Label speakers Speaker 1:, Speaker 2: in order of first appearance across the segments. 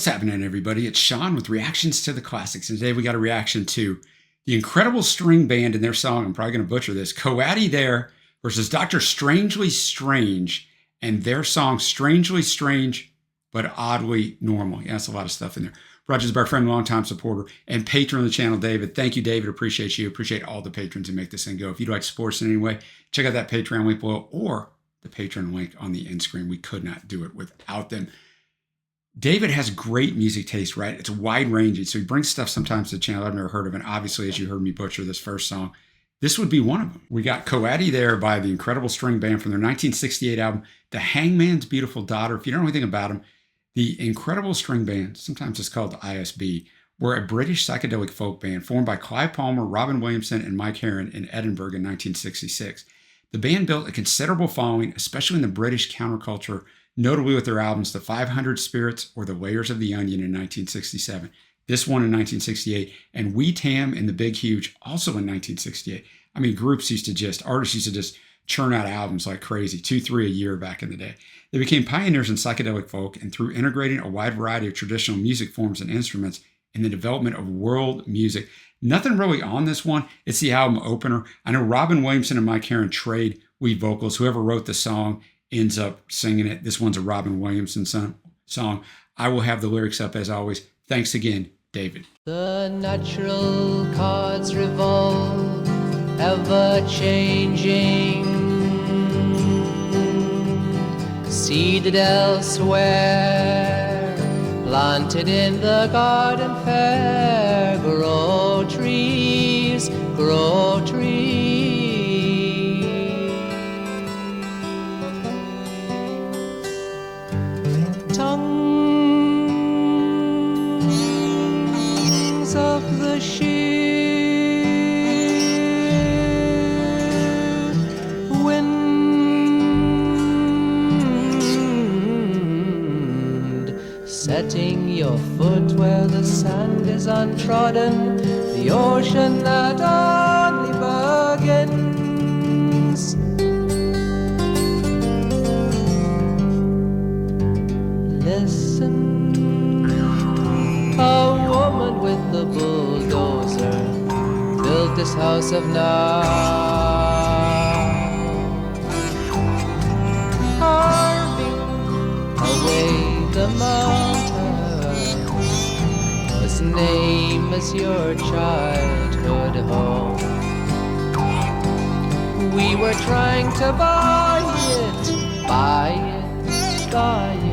Speaker 1: What's happening, everybody? It's Sean with Reactions to the Classics. And today we got a reaction to the Incredible String Band and their song, I'm probably going to butcher this, Koeeoaddi there versus Dr. Strangely Strange and their song Strangely Strange but Oddly Normal. Yeah, that's a lot of stuff in there. Brought to us by our friend, longtime supporter, and patron of the channel, David. Thank you, David. Appreciate you. Appreciate all the patrons who make this thing go. If you'd like to support us in any way, check out that Patreon link below or the Patreon link on the end screen. We could not do it without them. David has great music taste, right? It's wide ranging. So he brings stuff sometimes to the channel I've never heard of. And obviously, as you heard me butcher this first song, this would be one of them. We got Koeeoaddi there by the Incredible String Band from their 1968 album, The Hangman's Beautiful Daughter. If you don't know anything about them, the Incredible String Band, sometimes it's called the ISB, were a British psychedelic folk band formed by Clive Palmer, Robin Williamson, and Mike Heron in Edinburgh in 1966. The band built a considerable following, especially in the British counterculture, notably with their albums The 500 Spirits or The Layers of the Onion in 1967, this one in 1968, and We Tam and the Big Huge also in 1968. I mean, artists used to just churn out albums like crazy, 2-3 a year back in the day. They became pioneers in psychedelic folk, and through integrating a wide variety of traditional music forms and instruments in the development of world music. Nothing really on this one. It's the album opener. I know Robin Williamson and Mike Heron trade lead vocals. Whoever wrote the song ends up singing it. This one's a Robin Williamson song. I will have the lyrics up as always. Thanks again, David.
Speaker 2: The natural cards revolve, ever changing, seeded elsewhere, planted in the garden fair. Grow trees, grow trees. Tongues of the sheer wind, setting your foot where the sand is untrodden, the ocean that only begins. Listen, a woman with the bulldozer built this house of now, carving away the mountain whose name is your childhood home. We were trying to buy it, buy it, buy it.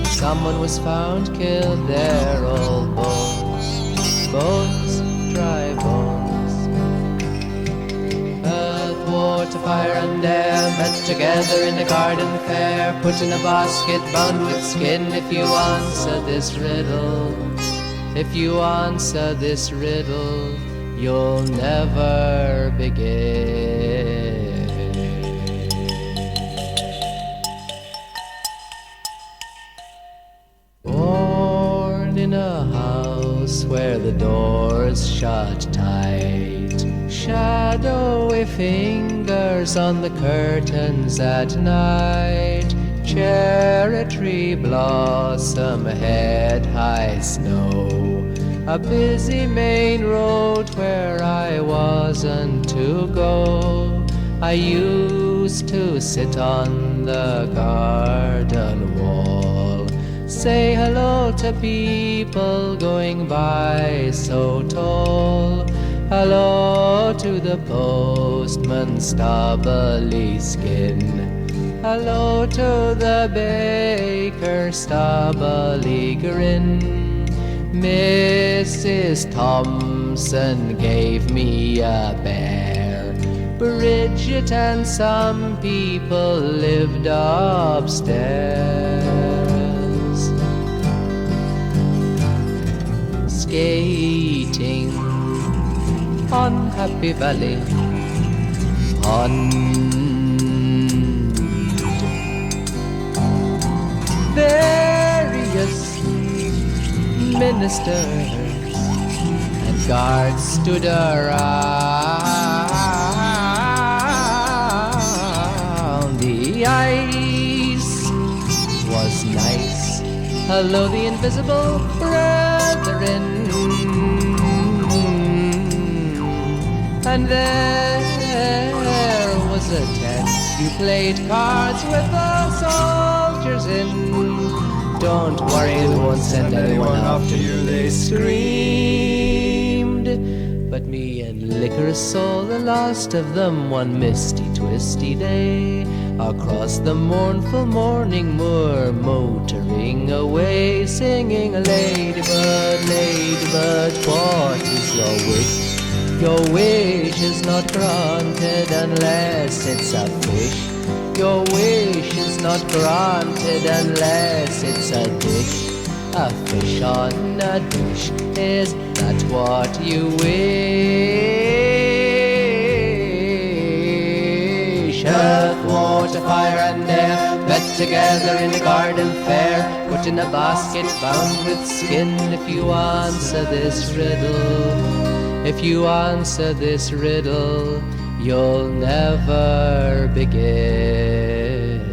Speaker 2: Someone was found killed there, old bones, bones, dry bones. Earth, water, fire and air met together in a garden fair, put in a basket bound with skin. If you answer this riddle, if you answer this riddle, you'll never begin. Born in a house where the doors shut tight, shadowy fingers on the curtains at night, cherry tree blossom, head-high snow, a busy main road where I wasn't to go. I used to sit on the garden wall, say hello to people going by so tall. Hello to the postman's stubbly skin, hello to the baker's stubbly grin. Mrs. Thompson gave me a bear, Bridget and some people lived upstairs. Skating on Happy Valley Pond, various ministers and guards stood around. The ice was nice, a Hello, the invisible brethren. And there was a tent. You played cards with the soldiers in. Don't worry, they won't send anyone after you, they screamed. But me and Licorice saw the last of them one misty, twisty day, across the mournful morning moor, motoring away, singing, Ladybird, Ladybird, what is your wish? Your wish is not granted unless it's a fish. Your wish is not granted unless it's a dish. A fish on a dish, is that what you wish? Earth, water, fire and air, met together in a garden fair, put in a basket bound with skin. If you answer this riddle, if you answer this riddle, you'll never begin.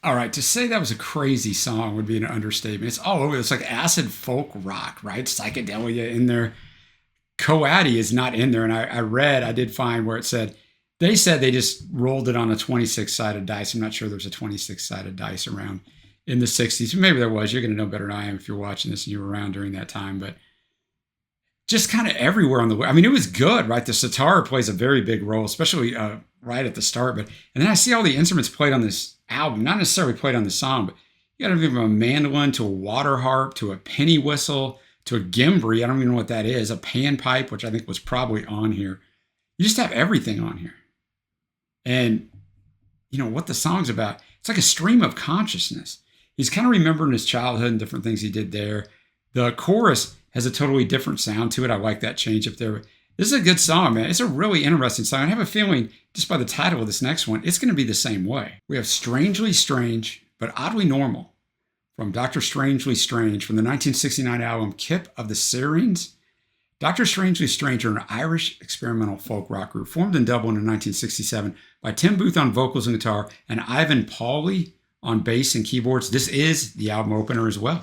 Speaker 1: All right, to say that was a crazy song would be an understatement. It's all over. It's like acid folk rock, right? Psychedelia in there. Koeeoaddi is not in there. And I did find where it said, they said they just rolled it on a 26-sided dice. I'm not sure there's a 26-sided dice around in the 60s. Maybe there was. You're going to know better than I am if you're watching this and you were around during that time. But just kind of everywhere on the way. I mean, it was good, right? The sitar plays a very big role, especially right at the start. And then I see all the instruments played on this album, not necessarily played on the song, but you got to from a mandolin to a water harp to a penny whistle to a gimbri. I don't even know what that is. A panpipe, which I think was probably on here. You just have everything on here. And you know what the song's about. It's like a stream of consciousness. He's kind of remembering his childhood and different things he did there. The chorus has a totally different sound to it. I like that change up there. This is a good song, man. It's a really interesting song. I have a feeling, just by the title of this next one, it's going to be the same way. We have Strangely Strange, but Oddly Normal from Dr. Strangely Strange from the 1969 album Kip of the Sirens. Dr. Strangely Strange are an Irish experimental folk rock group formed in Dublin in 1967 by Tim Booth on vocals and guitar and Ivan Pauli on bass and keyboards. This is the album opener as well.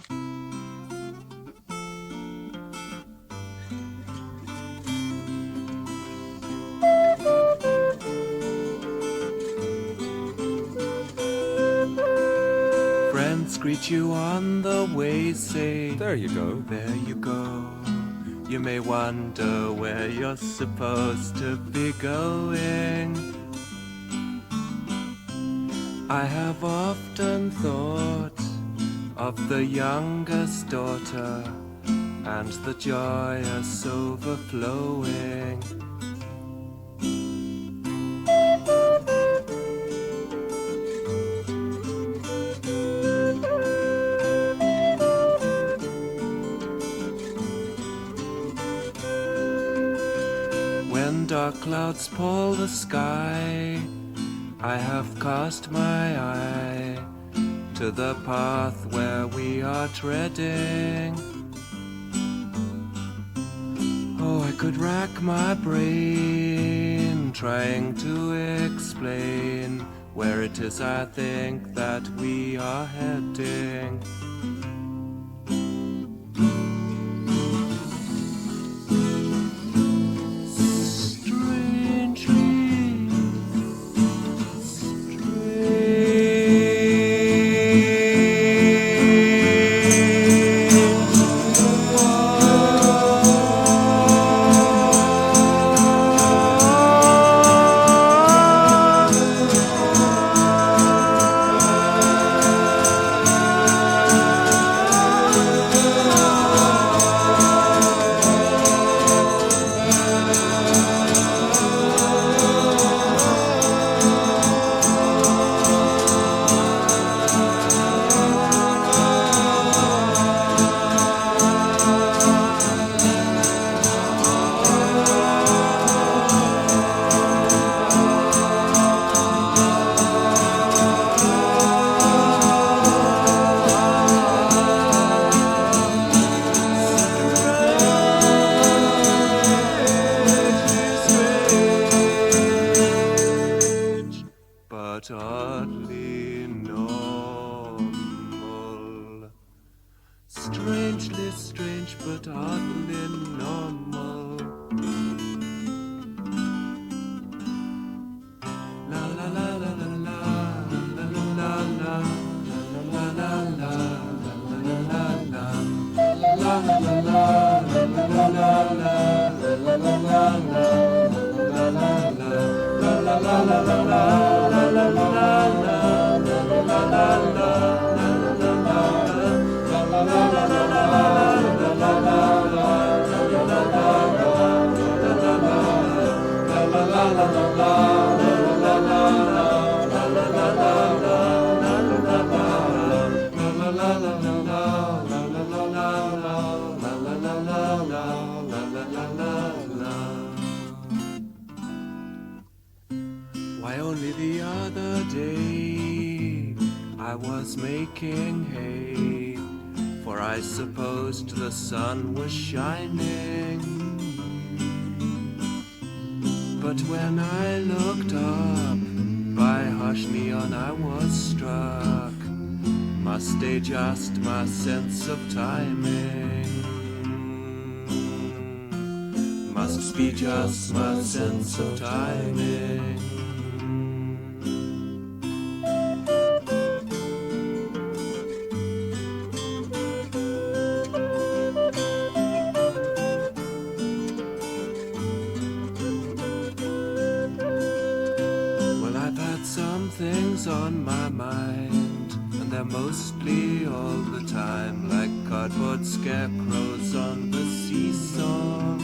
Speaker 3: Friends greet you on the way, say, there you go, there you go. You may wonder where you're supposed to be going. I have often thought of the youngest daughter and the joyous overflowing. When dark clouds pall the sky, I have cast my eye to the path where we are treading. Oh, I could rack my brain trying to explain where it is I think that we are heading. strangely strange but oddly normal. La la la la la la la la la la la la Why, only the other day I was making hay, for I supposed the sun was shining. But when I looked up, by hush neon I was struck. Must adjust my sense of timing. Must be just my sense of timing. Things on my mind, and they're mostly all the time like cardboard scarecrows on the seesaw.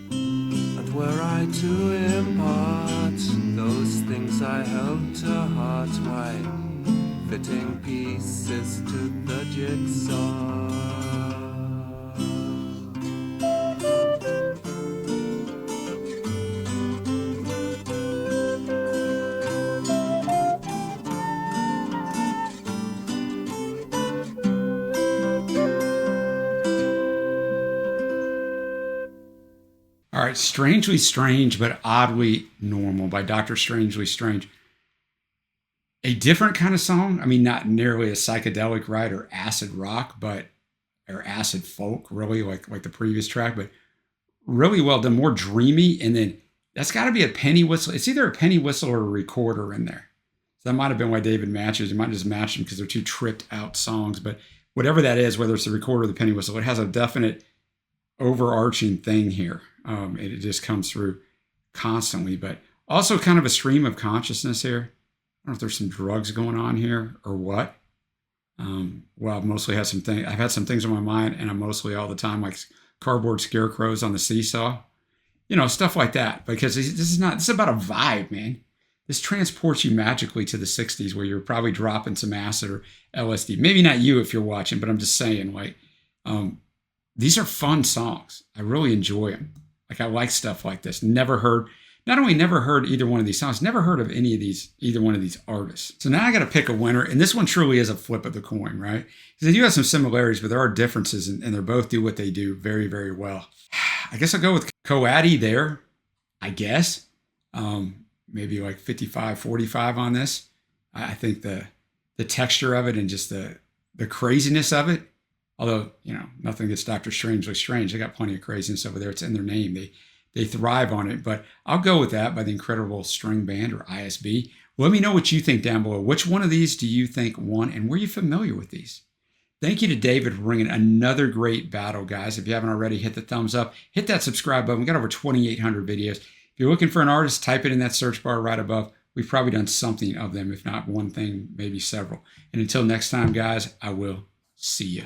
Speaker 3: And were I to impart those things I held to heart, why, fitting pieces to the jigsaw.
Speaker 1: All right, Strangely Strange but Oddly Normal by Dr. Strangely Strange. A different kind of song. I mean, not nearly as psychedelic, right, or acid rock, but or acid folk, really, like the previous track, but really well done, more dreamy. And then that's got to be a penny whistle. It's either a penny whistle or a recorder in there. So that might have been why David matches. You might just match them because they're two tripped out songs. But whatever that is, whether it's the recorder or the penny whistle, it has a definite overarching thing here. It just comes through constantly, but also kind of a stream of consciousness here. I don't know if there's some drugs going on here or what. Well, I've mostly had I've had some things on my mind, and I'm mostly all the time like cardboard scarecrows on the seesaw, stuff like that. Because this is about a vibe, man. This transports you magically to the 60s where you're probably dropping some acid or LSD. Maybe not you if you're watching, but I'm just saying, like, these are fun songs. I really enjoy them. Like, I like stuff like this. Not only never heard either one of these songs, never heard of either one of these artists. So now I got to pick a winner. And this one truly is a flip of the coin, right? Because they do have some similarities, but there are differences, and they both do what they do very, very well. I guess I'll go with Koeeoaddi there, I guess. Maybe like 55-45 on this. I think the texture of it and just the craziness of it. Although, nothing against Dr. Strangely Strange. They got plenty of craziness over there. It's in their name. They thrive on it. But I'll go with that by the Incredible String Band, or ISB. Let me know what you think down below. Which one of these do you think won, and were you familiar with these? Thank you to David for bringing another great battle, guys. If you haven't already, hit the thumbs up. Hit that subscribe button. We got over 2,800 videos. If you're looking for an artist, type it in that search bar right above. We've probably done something of them, if not one thing, maybe several. And until next time, guys, I will see you.